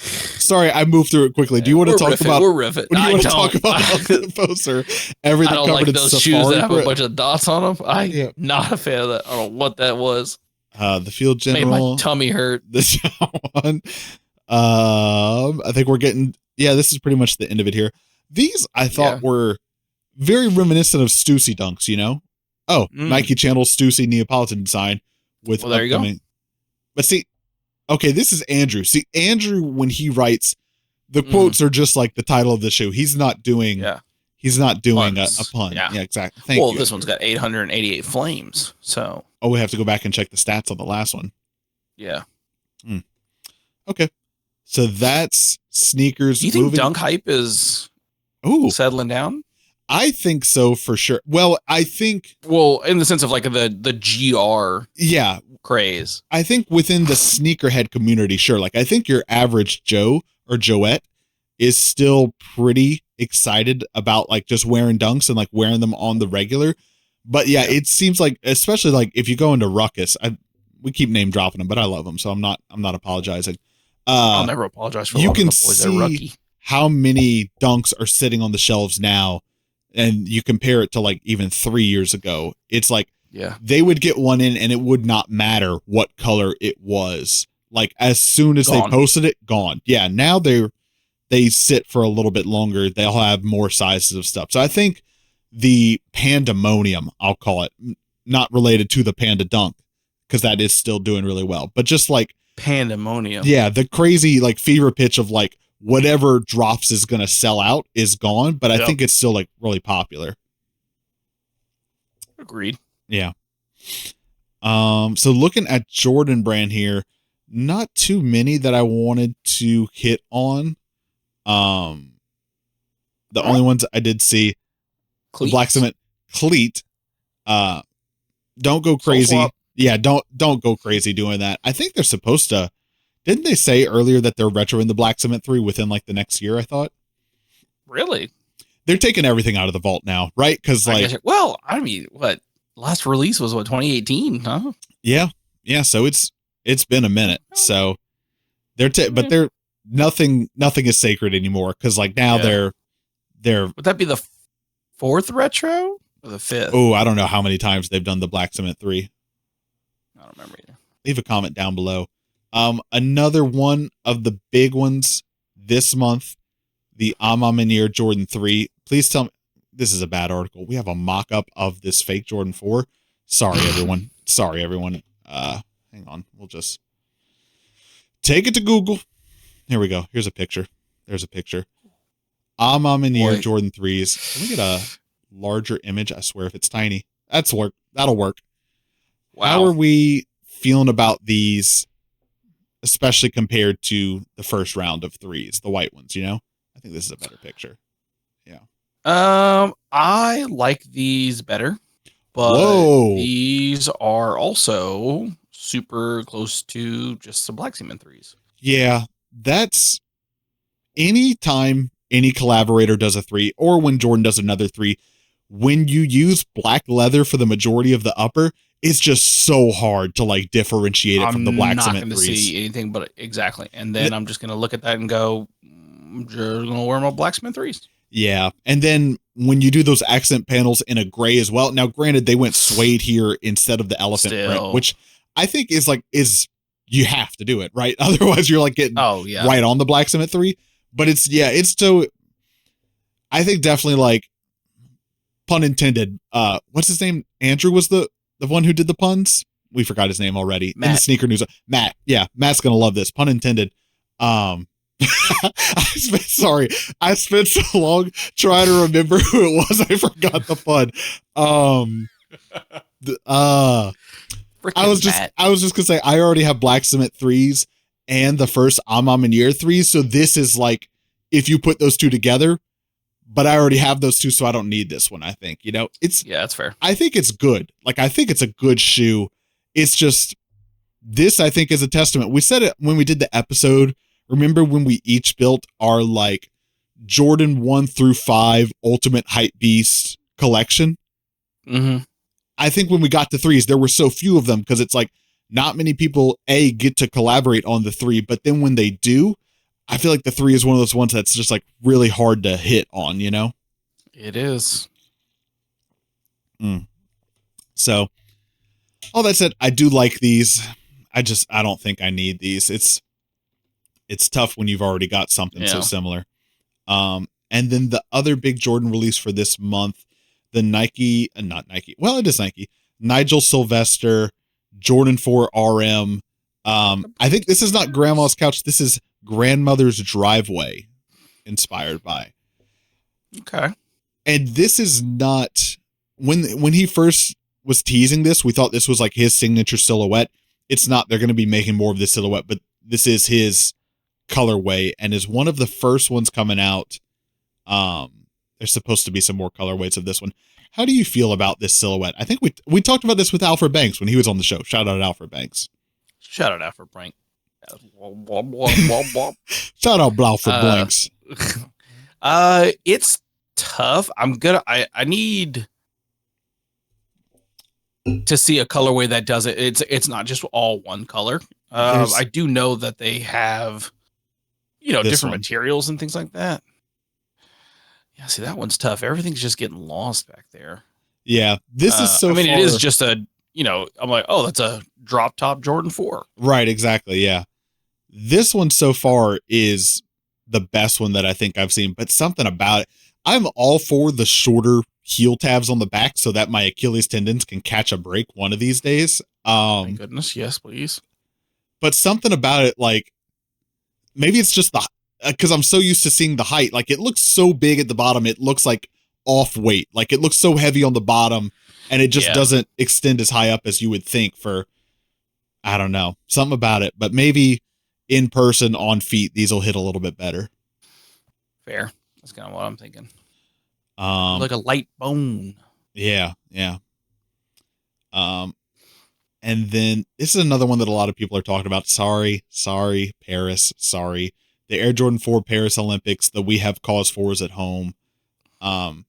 Sorry, I moved through it quickly. Do you want to talk about? We're riffing. Do you want to talk about the poster? Everything I don't covered like in those safari shoes that have print. a bunch of dots on them. I'm not a fan of that. I don't know what that was. The Field General. Made my tummy hurt. This one. I think we're getting. Yeah, this is pretty much the end of it here. These I thought were very reminiscent of Stussy Dunks. You know. Oh, Nike Channel Stussy Neapolitan design with there you go. But see. Okay, this is Andrew. See, Andrew, when he writes, the quotes are just like the title of the show. He's not doing a pun. Yeah, exactly. Thank you. Well, this one's got 888 flames. So. Oh, we have to go back and check the stats on the last one. Yeah. Okay. So that's sneakers. Do you think Dunk Hype is settling down? I think so for sure. Well, I think. Well, in the sense of like the GR. Yeah. Craze. I think within the sneakerhead community, sure. Like I think your average Joe or Joette is still pretty excited about like just wearing dunks and like wearing them on the regular. But yeah, it seems like, especially like if you go into Ruckus, we keep name dropping them, but I love them, so I'm not apologizing. I'll never apologize for you loving can the boys. They're rookie. How many dunks are sitting on the shelves now, and you compare it to like even 3 years ago. It's like. Yeah, they would get one in and it would not matter what color it was. Like as soon as they posted it, gone. Yeah, now they sit for a little bit longer. They'll have more sizes of stuff. So I think the pandemonium, I'll call it, not related to the Panda Dunk, because that is still doing really well. But just like pandemonium. Yeah, the crazy like fever pitch of like whatever drops is gonna sell out is gone. But I think it's still like really popular. Agreed. Yeah. So looking at Jordan Brand here, not too many that I wanted to hit on. The only ones I did see, the Black Cement Cleat. Don't go crazy. Yeah, don't go crazy doing that. I think they're supposed to. Didn't they say earlier that they're retroing the Black Cement 3 within like the next year? I thought. Really? They're taking everything out of the vault now, right? Because like, well, I mean, what? last release was what, 2018, huh? Yeah. Yeah. So it's been a minute. So but they're nothing is sacred anymore. Cause like now they're, would that be the 4th retro or the 5th? Oh, I don't know how many times they've done the Black Cement 3. I don't remember either. Leave a comment down below. Another one of the big ones this month, the Amamanier Jordan 3. Please tell me, this is a bad article. We have a mock-up of this fake Jordan 4. Sorry, everyone. Hang on. We'll just take it to Google. Here we go. Here's a picture. There's a picture. Amamanier Jordan 3s. Can we get a larger image? I swear if it's tiny. That'll work. Wow. How are we feeling about these, especially compared to the first round of 3s, the white ones, you know? I think this is a better picture. Yeah. I like these better, but these are also super close to just the Black Cement 3s. Yeah, that's anytime any collaborator does a 3 or when Jordan does another 3, when you use black leather for the majority of the upper, it's just so hard to like differentiate it from the Black Cement 3s. I'm not going to see anything but exactly. And then I'm just going to look at that and go, I'm just going to wear my Black Cement 3s. Yeah. And then when you do those accent panels in a gray as well. Now, granted, they went suede here instead of the elephant print, which I think is you have to do it, right? Otherwise you're like getting right on the Black Cement 3. But it's so, I think definitely like, pun intended, what's his name? Andrew was the one who did the puns. We forgot his name already. Matt. In the sneaker news. Matt. Yeah. Matt's going to love this. Pun intended. I spent so long trying to remember who it was. I forgot the pun. I was just gonna say I already have Black Cement 3s and the first Amamanier 3s. So this is like if you put those two together, but I already have those two, so I don't need this one. I think, you know, that's fair. I think it's good. Like, I think it's a good shoe. It's just, this I think is a testament. We said it when we did the episode. Remember when we each built our like Jordan 1 through 5 Ultimate Hype Beast collection? Mm-hmm. I think when we got to 3s, there were so few of them because it's like not many people get to collaborate on the 3, but then when they do, I feel like the 3 is one of those ones that's just like really hard to hit on, you know? It is. So all that said, I do like these. I don't think I need these. It's tough when you've already got something so similar. And then the other big Jordan release for this month, the not Nike. Well, it is Nike. Nigel Sylvester Jordan 4 RM. I think this is not Grandma's Couch. This is Grandmother's Driveway, inspired by. Okay. And this is not, when he first was teasing this, we thought this was like his signature silhouette. It's not. They're going to be making more of this silhouette, but this is his colorway and is one of the first ones coming out. There's supposed to be some more colorways of this one. How do you feel about this silhouette? I think we talked about this with Alfred Banks when he was on the show. Shout out Alfred Banks. Shout out Alfred Banks. Shout out Alfred Banks. It's tough. I need to see a colorway that does it. It's not just all one color. I do know that they have, different materials and things like that. Yeah, see, that one's tough. Everything's just getting lost back there. Yeah, this is so. It is just I'm like, oh, that's a drop top Jordan 4. Right, exactly. Yeah, this one so far is the best one that I think I've seen. But something about it, I'm all for the shorter heel tabs on the back so that my Achilles tendons can catch a break one of these days. Thank goodness, yes, please. But something about it, like maybe it's just because I'm so used to seeing the height. Like it looks so big at the bottom, it looks like off weight. Like it looks so heavy on the bottom, and it just doesn't extend as high up as you would think. For I don't know, something about it. But maybe in person on feet, these will hit a little bit better. Fair. That's kind of what I'm thinking. Like a light bone. Yeah. And then this is another one that a lot of people are talking about. Sorry, Paris. Sorry. The Air Jordan 4 Paris Olympics, the We Have Cause 4s at home. I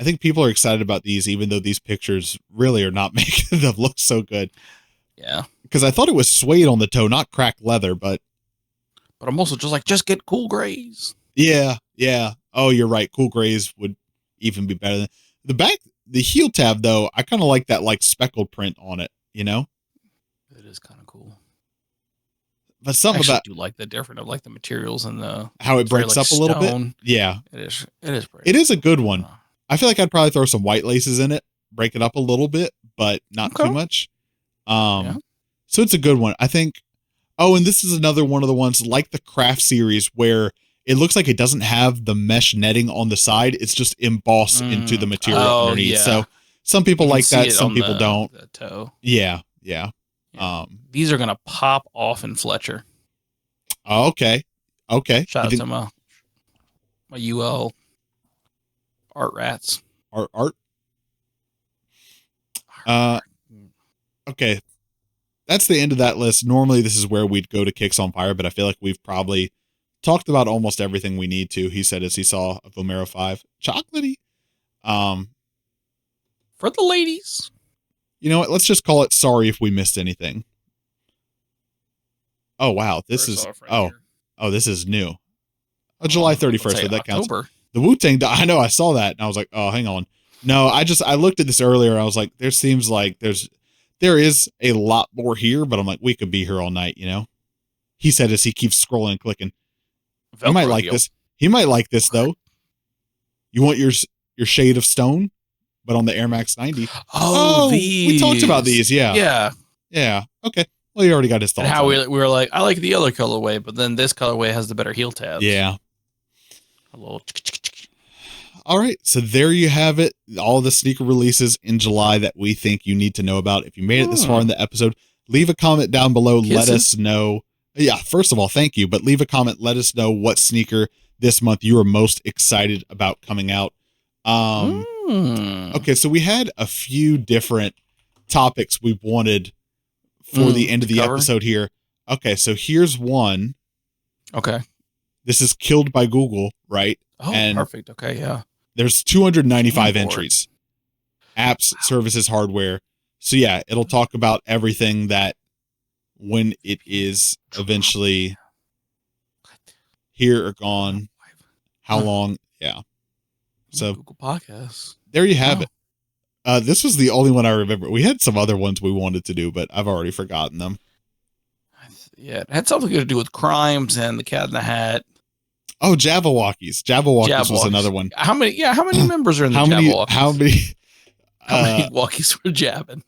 I think people are excited about these, even though these pictures really are not making them look so good. Yeah. Because I thought it was suede on the toe, not cracked leather, but I'm also just like, just get cool grays. Yeah. Oh, you're right. Cool grays would even be better than the back. The heel tab, though, I kind of like that like speckled print on it, you know? It is kind of cool. But something about do like the different of like the materials and the how it breaks up a little bit. Yeah. It is pretty. It is a good one. I feel like I'd probably throw some white laces in it, break it up a little bit, but not too much. So it's a good one. I think. Oh, and this is another one of the ones like the craft series where it looks like it doesn't have the mesh netting on the side. It's just embossed into the material underneath. Yeah. So some people like that. Some people don't. The toe. Yeah. These are going to pop off in Fletcher. Oh, okay. Shout out to my UL art rats. Art. Okay. That's the end of that list. Normally, this is where we'd go to Kicks on Fire, but I feel like we've probably talked about almost everything we need to. He said as he saw a Vomero 5. Chocolatey. For the ladies. You know what? Let's just call it sorry if we missed anything. Oh, wow. This is... this is new. Oh, July 31st, so that counts. The Wu-Tang... I know, I saw that, and I was like, oh, hang on. No, I looked at this earlier, and I was like, there seems like there is a lot more here, but I'm like, we could be here all night, you know? He said as he keeps scrolling and clicking. Velcro he might like this. He might like this, though. You want your shade of stone, but on the Air Max 90. Oh, we talked about these, yeah. Yeah, okay. Well, he already got his thoughts. And how we were like, I like the other colorway, but then this colorway has the better heel tabs. Yeah. A little... All right, so there you have it. All the sneaker releases in July that we think you need to know about. If you made it this far in the episode, leave a comment down below. Let us know. Yeah, first of all, thank you. But leave a comment. Let us know what sneaker this month you are most excited about coming out. Okay, so we had a few different topics we wanted for the end of the episode here. Okay, so here's one. Okay. This is Killed by Google, right? Oh, and perfect. Okay, yeah. There's 295 entries. Apps, services, hardware. So yeah, it'll talk about everything that when it is eventually here or gone, how long. Yeah. So Google Podcasts. There you have it. This was the only one I remember. We had some other ones we wanted to do, but I've already forgotten them. Yeah, it had something to do with crimes and the Cat in the Hat. Oh, Jabberwockies. Jabberwockies was another one. How many members are in the Jabberwockies? How many walkies were jabbing?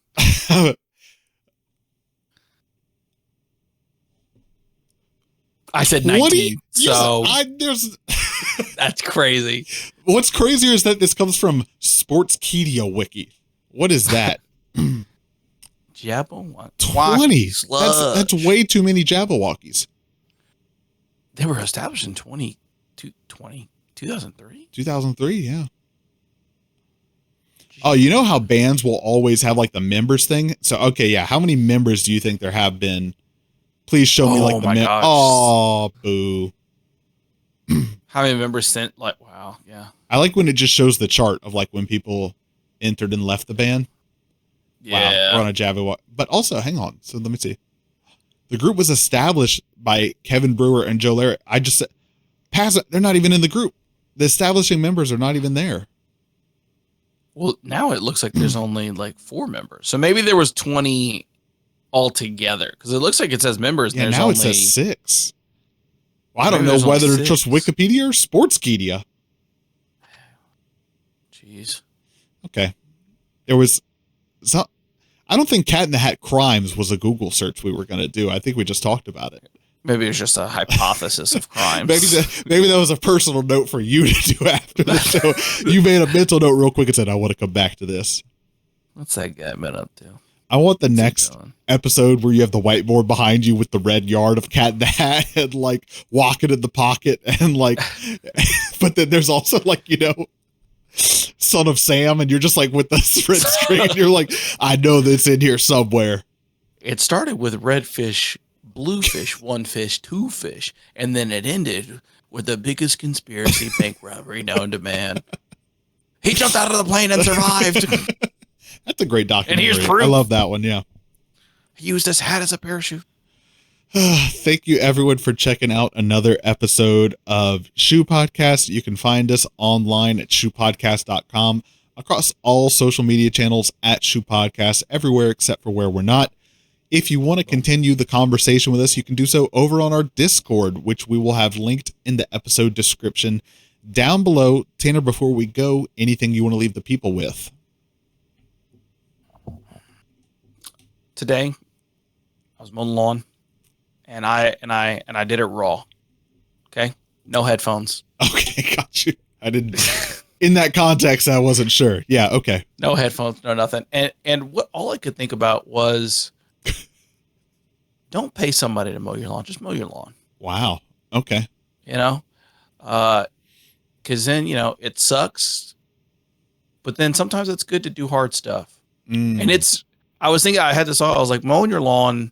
I said 19. So that's crazy. What's crazier is that this comes from Sportskedia Wiki. What is that? Jabberwockies. 20. That's way too many Jabberwockies. They were established in 2003? 2003, yeah. Oh, you know how bands will always have like the members thing? So, okay, yeah. How many members do you think there have been? Please show me like the members. Oh, boo. How many members sent? Like, wow, yeah. I like when it just shows the chart of like when people entered and left the band. Yeah. Wow, we're on a Jabberwocky. But also, hang on. So let me see. The group was established by Kevin Brewer and Joe Larry. I just said, pass it. They're not even in the group. The establishing members are not even there. Well, now it looks like there's only like 4 members. So maybe there was 20 altogether because it looks like it says members. Yeah, now it says 6. Well, I don't know whether to trust Wikipedia or Sportskedia. Jeez. Okay. There was... So, I don't think Cat in the Hat Crimes was a Google search we were going to do. I think we just talked about it. Maybe it was just a hypothesis of crimes. maybe that was a personal note for you to do after the show. You made a mental note real quick and said, I want to come back to this. What's that guy been up to? I want the next episode where you have the whiteboard behind you with the red yard of Cat in the Hat and like walking in the pocket and like, but then there's also like, you know, Son of Sam, and you're just like with the red screen. You're like, I know that's in here somewhere. It started with red fish, blue fish, 1 fish, 2 fish, and then it ended with the biggest conspiracy bank robbery known to man. He jumped out of the plane and survived. That's a great documentary. And here's proof. I love that one. Yeah. He used his hat as a parachute. Thank you, everyone, for checking out another episode of Shoe Podcast. You can find us online at shoepodcast.com, across all social media channels at Shoe Podcast, everywhere except for where we're not. If you want to continue the conversation with us, you can do so over on our Discord, which we will have linked in the episode description down below. Tanner, before we go, anything you want to leave the people with? Today, I was mowing the lawn. And I did it raw. Okay? No headphones. Okay, got you. I didn't in that context I wasn't sure. Yeah, okay. No headphones, no nothing. And what all I could think about was don't pay somebody to mow your lawn, just mow your lawn. Wow. Okay. You know? Cuz then, it sucks. But then sometimes it's good to do hard stuff. And I was thinking I had this thought, I was like mowing your lawn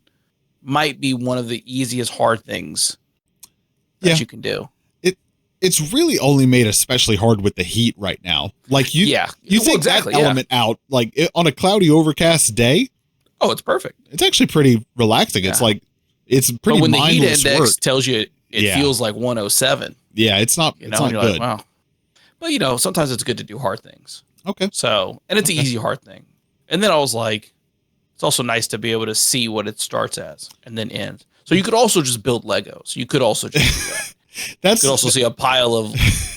might be one of the easiest hard things that you can do. It's really only made especially hard with the heat right now. Like you take that element out, like on a cloudy, overcast day. Oh, it's perfect. It's actually pretty relaxing. Yeah. It's like it's pretty. But when the heat index tells you it feels like 107. Yeah, it's not. It's not good. Like, wow. But sometimes it's good to do hard things. Okay. So, and it's an easy hard thing. And then I was like, it's also nice to be able to see what it starts as and then ends. So you could also just build Legos. You could also just do that. You could also see a pile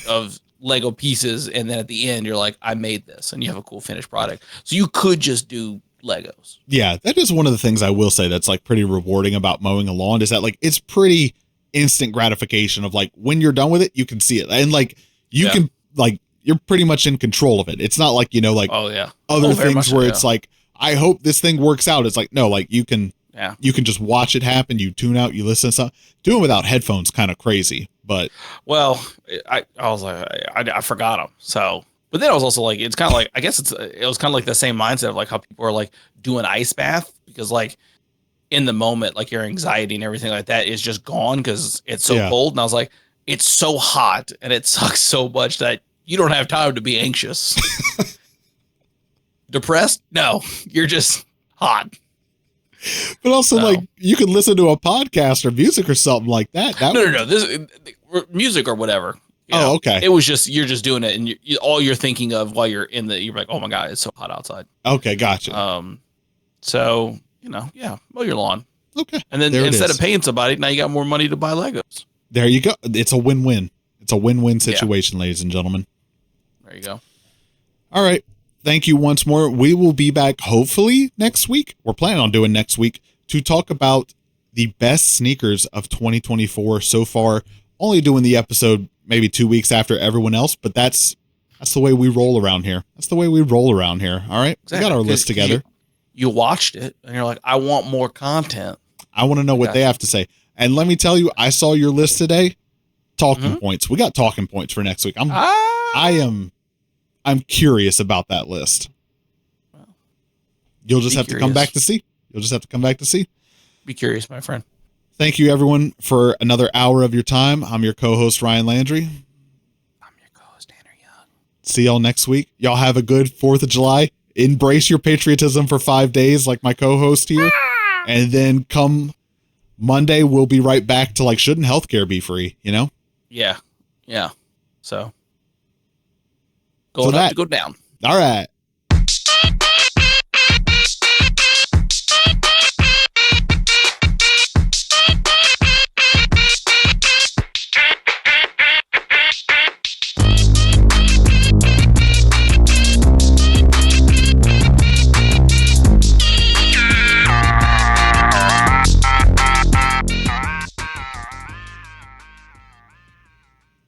of Lego pieces, and then at the end you're like, I made this, and you have a cool finished product. So you could just do Legos. Yeah, that is one of the things I will say that's like pretty rewarding about mowing a lawn is that like it's pretty instant gratification of like when you're done with it, you can see it. And like you can like you're pretty much in control of it. It's not like, other things where it's like, I hope this thing works out. It's like, no, like you can just watch it happen. You tune out, you listen to something. Doing without headphones kind of crazy, but I was like, I forgot them. So, but then I was also like, it's kind of like, I guess it was kind of like the same mindset of like how people are like doing ice bath because like in the moment, like your anxiety and everything like that is just gone because it's so cold. And I was like, it's so hot and it sucks so much that you don't have time to be anxious. Depressed? No, you're just hot. But also, like, you can listen to a podcast or music or something like that. No. This music or whatever. Okay. It was just you're just doing it, and all you're thinking of while you're you're like, oh my god, it's so hot outside. Okay, gotcha. So mow your lawn. Okay, and then instead of paying somebody, now you got more money to buy Legos. There you go. It's a win-win. It's a win-win situation, ladies and gentlemen. There you go. All right. Thank you once more. We will be back hopefully next week. We're planning on doing next week to talk about the best sneakers of 2024 so far. Only doing the episode maybe 2 weeks after everyone else, but that's the way we roll around here. All right. Exactly. We got our list together. You watched it and you're like, I want more content. I want to know what they have to say. And let me tell you, I saw your list today. Talking points. We got talking points for next week. I'm curious about that list. You'll just have to come back to see. Be curious, my friend. Thank you, everyone, for another hour of your time. I'm your co-host, Ryan Landry. I'm your co-host, Tanner Young. See y'all next week. Y'all have a good 4th of July. Embrace your patriotism for 5 days like my co-host here. And then come Monday, we'll be right back to like, shouldn't healthcare be free, Yeah. So going up to go down. All right.